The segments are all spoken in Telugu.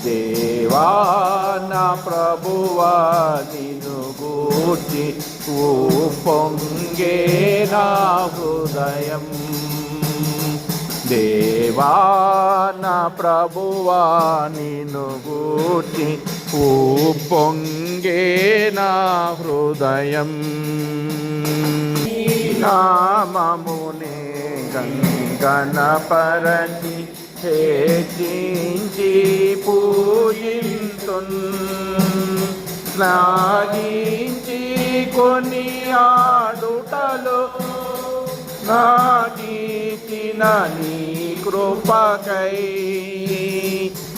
దేవా నా ప్రభువా నిన్ను గూర్చి ఉప్పొంగే నా హృదయం. దేవా నా ప్రభువా నిన్ను గూర్చి ఉప్పొంగే నా హృదయం. నామమునే గణపరచి హెచ్చించి పూజింతున్, శ్లాఘించి కొనియాడుటలో నాకిచ్చిన నీ కృపకై.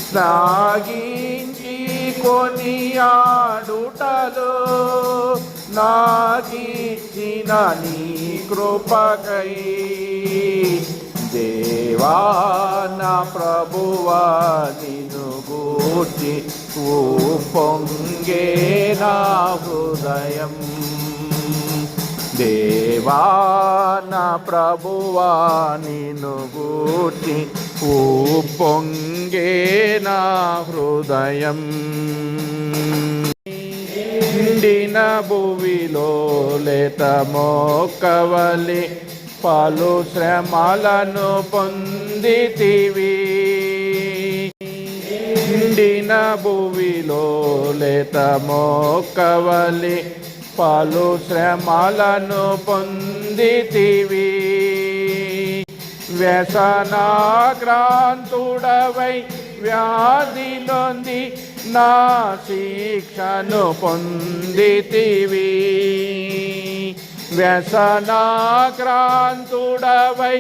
శ్లాఘించి కొనియాడుటలో నాకిచ్చిన నీ కృపకై. దేవా నా ప్రభువా నిన్ను గూర్చి ఉప్పొంగే నా హృదయం. దేవా నా ప్రభువా నిన్ను గూర్చి ఉప్పొంగే నా హృదయం. నిండిన భువిలో లేత మొక్కవలె పలు శ్రమలను పొందితివి. నిండిన భువిలో లేత మొక్కవలె పలు శ్రమలను పొందితివి. వ్యసనాక్రాంతుడవై వ్యాధి నొంది నా శిక్షను పొందితివి. వ్యసనాక్రాంతుడవై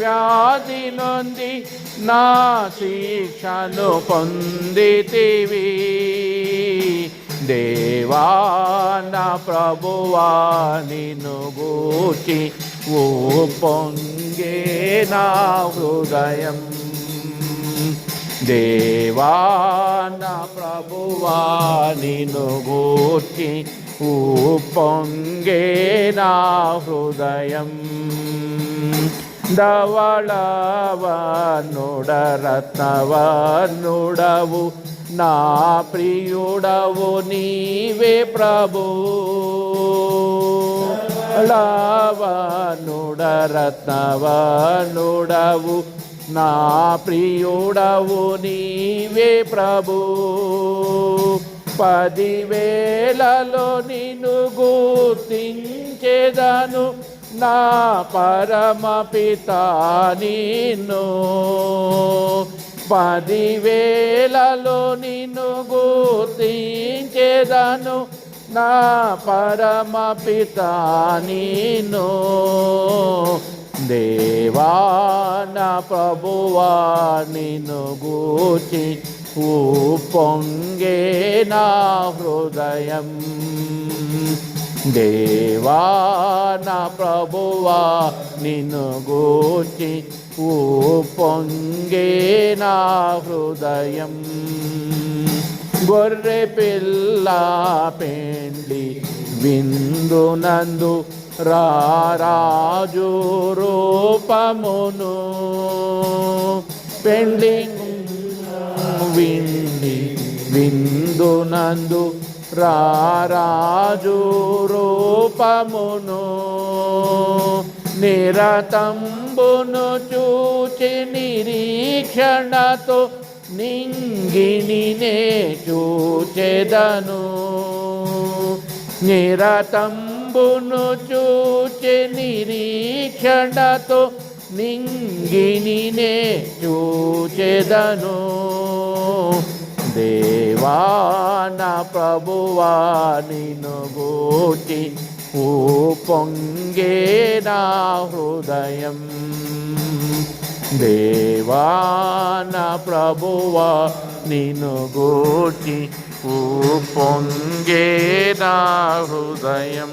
వ్యాధి నొంది నా శిక్షను పొందితివి. దేవా నా ప్రభువా నిన్ను గూర్చి ఉప్పొంగే నా హృదయం. దేవా నా ప్రభువా నిన్ను గూర్చి ఉప్పొంగే నా హృదయం. ధవళవర్ణుడరత్నవర్ణుడవు నా ప్రియుడవు నీవే ప్రభు. ధవళవర్ణుడరత్నవర్ణుడవు నా ప్రియుడవు నీవే ప్రభు. 10,000 నిన్ను గుర్తించెదను నా పరమ పితా నిన్ను. 10,000 నిన్ను గుర్తించెదను నా పరమ పితా నిన్ను. దేవా నా ప్రభువా నిన్ను గూర్చి ఉప్పొంగే నా హృదయం. దేవా నా ప్రభువా నిన్ను గూర్చి ఉప్పొంగే నా హృదయం. గొర్రె పిల్ల పెండ్లి విందునందు రారాజు రూపమును. పెండ్లి విందునందు రారాజు రూపమును. నిరతంబును చూచి నిరీక్షణతో నింగినినే చూచెదను. నిరతంబును చూచి నిరీక్షణతో నింగినినే చూచెదను. దేవా నా ప్రభువా నిన్ను గూర్చి ఉప్పొంగే నా హృదయం. దేవా నా ప్రభువా నిన్ను గూర్చి ఉప్పొంగే నా హృదయం.